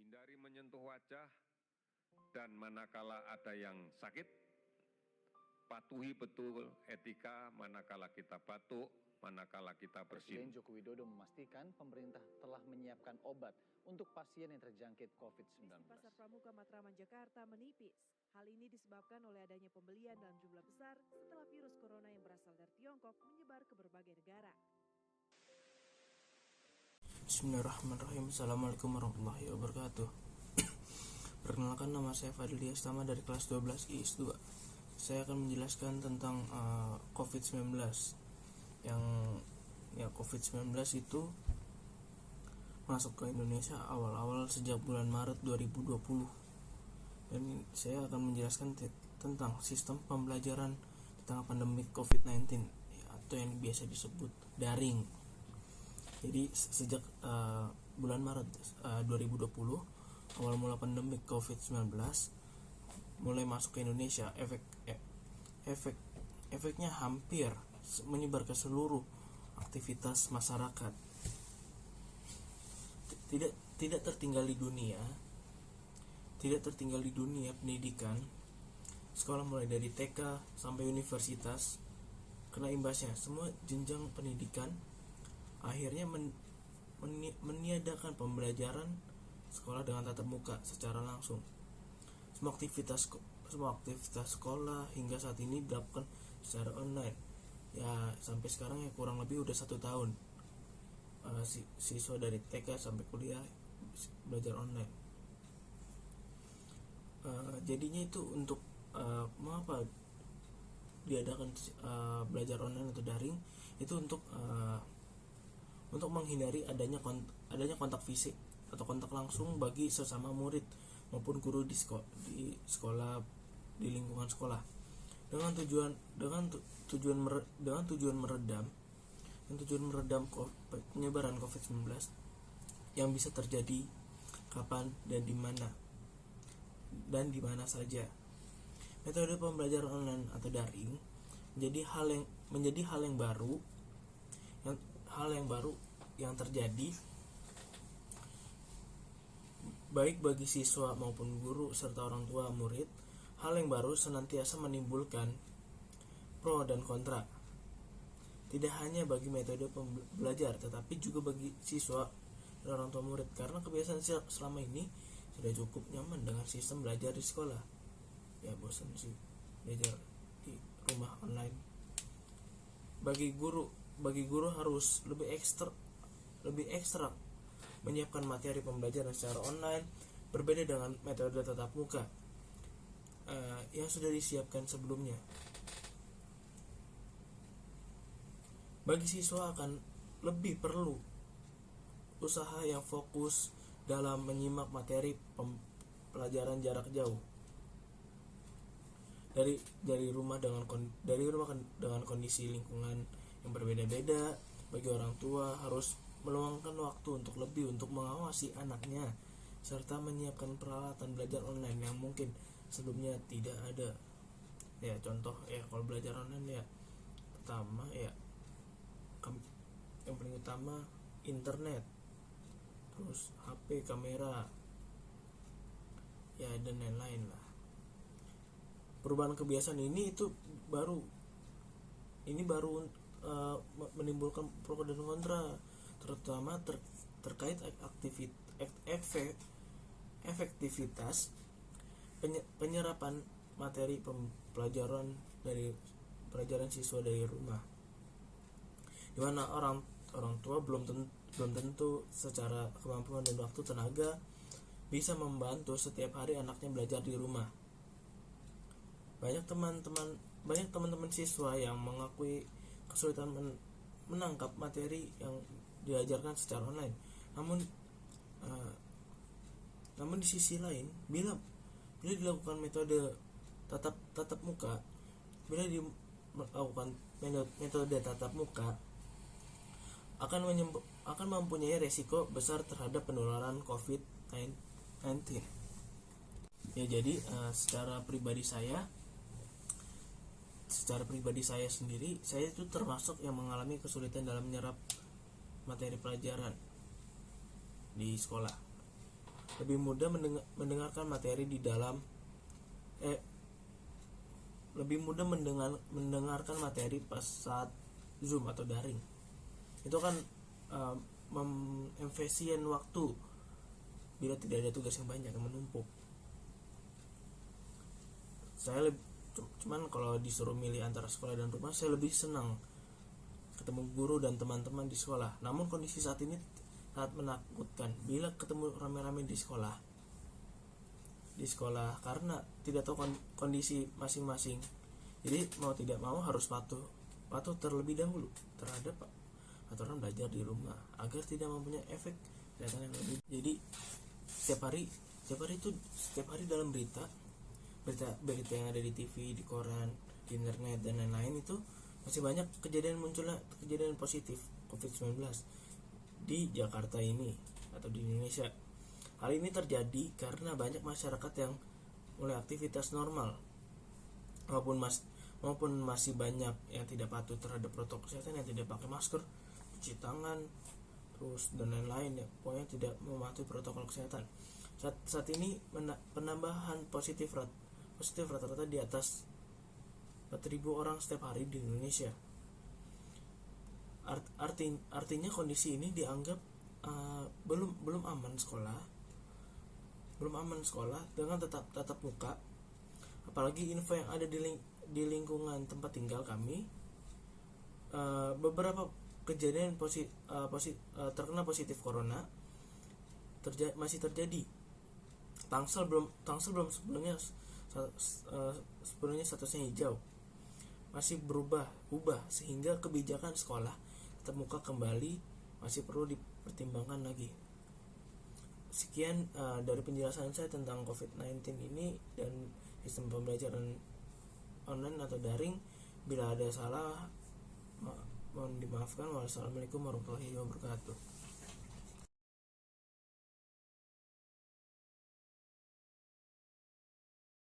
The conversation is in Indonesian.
Hindari menyentuh wajah dan manakala ada yang sakit, patuhi betul etika manakala kita batuk, manakala kita bersin. Presiden Joko Widodo memastikan pemerintah telah menyiapkan obat untuk pasien yang terjangkit COVID-19. Pasar Pramuka Matraman, Jakarta menipis. Hal ini disebabkan oleh adanya pembelian dalam jumlah besar setelah virus corona yang berasal dari Tiongkok menyebar ke berbagai negara. Bismillahirrahmanirrahim. Assalamualaikum warahmatullahi wabarakatuh. Perkenalkan, nama saya Fadil Diastama dari kelas 12 IIS 2. Saya akan menjelaskan tentang COVID-19. COVID-19 itu masuk ke Indonesia awal-awal sejak bulan Maret 2020. Dan saya akan menjelaskan tentang sistem pembelajaran di tengah pandemi COVID-19 atau yang biasa disebut daring. Jadi sejak bulan Maret 2020, awal mula pandemi COVID-19 mulai masuk ke Indonesia, efeknya hampir menyebar ke seluruh aktivitas masyarakat. Tidak tertinggal di dunia pendidikan. Sekolah mulai dari TK sampai universitas kena imbasnya. Semua jenjang pendidikan akhirnya meniadakan pembelajaran sekolah dengan tatap muka secara langsung. Semua aktivitas sekolah hingga saat ini dilakukan secara online. Ya sampai sekarang ya kurang lebih udah 1 tahun siswa dari TK sampai kuliah belajar online. Jadinya itu untuk mengapa diadakan belajar online atau daring itu untuk menghindari adanya kontak fisik atau kontak langsung bagi sesama murid maupun guru di sekolah, di lingkungan sekolah, dengan tujuan meredam penyebaran COVID-19 yang bisa terjadi kapan dan di mana saja. Metode pembelajaran online atau daring menjadi hal yang baru yang terjadi baik bagi siswa maupun guru serta orang tua murid. Hal yang baru senantiasa menimbulkan pro dan kontra, tidak hanya bagi metode belajar tetapi juga bagi siswa dan orang tua murid, karena kebiasaan selama ini sudah cukup nyaman dengan sistem belajar di sekolah. Ya bosan sih belajar di rumah online. Bagi guru harus lebih ekstra menyiapkan materi pembelajaran secara online, berbeda dengan metode tatap muka yang sudah disiapkan sebelumnya. Bagi siswa akan lebih perlu usaha yang fokus dalam menyimak materi pelajaran jarak jauh dari rumah dengan kondisi lingkungan yang berbeda-beda. Bagi orang tua harus meluangkan waktu untuk mengawasi anaknya serta menyiapkan peralatan belajar online yang mungkin sebelumnya tidak ada. Ya contoh ya kalau belajar online ya pertama ya yang paling utama internet, terus HP, kamera, ya dan lain-lain lah. Perubahan kebiasaan ini baru menimbulkan pro dan kontra, terutama terkait efektivitas penyerapan materi pelajaran siswa dari rumah, di mana orang tua belum tentu secara kemampuan dan waktu tenaga bisa membantu setiap hari anaknya belajar di rumah. Banyak teman-teman siswa yang mengakui kesulitan menangkap materi yang diajarkan secara online. Namun di sisi lain, bila dilakukan metode tatap muka, metode tatap muka akan mempunyai resiko besar terhadap penularan COVID-19. Ya, jadi secara pribadi saya sendiri, saya itu termasuk yang mengalami kesulitan dalam menyerap materi pelajaran di sekolah. Lebih mudah mendengarkan materi mendengarkan materi pas saat Zoom atau daring. Itu kan memefisien waktu bila tidak ada tugas yang banyak yang menumpuk. Cuman kalau disuruh milih antara sekolah dan rumah, saya lebih senang ketemu guru dan teman-teman di sekolah. Namun kondisi saat ini sangat menakutkan bila ketemu rame-rame di sekolah karena tidak tahu kondisi masing-masing. Jadi mau tidak mau harus patuh terlebih dahulu terhadap aturan belajar di rumah agar tidak mempunyai efek kesehatan yang lebih. Jadi setiap hari dalam berita yang ada di TV, di koran, di internet dan lain-lain itu masih banyak munculnya kejadian positif COVID-19 di Jakarta ini atau di Indonesia. Hal ini terjadi karena banyak masyarakat yang mulai aktivitas normal maupun masih banyak yang tidak patuh terhadap protokol kesehatan, yang tidak pakai masker, cuci tangan, terus dan lain-lain, ya pokoknya tidak mematuhi protokol kesehatan. Saat ini penambahan positif rata-rata di atas 4.000 orang setiap hari di Indonesia. Artinya kondisi ini dianggap belum aman sekolah dengan tatap muka. Apalagi info yang ada di lingkungan tempat tinggal kami, beberapa kejadian terkena positif corona masih terjadi. Tangsel belum sebelumnya statusnya hijau, masih berubah sehingga kebijakan sekolah tatap muka kembali masih perlu dipertimbangkan lagi. Sekian dari penjelasan saya tentang COVID-19 ini dan sistem pembelajaran online atau daring. Bila ada salah mohon dimaafkan. Wassalamualaikum warahmatullahi wabarakatuh.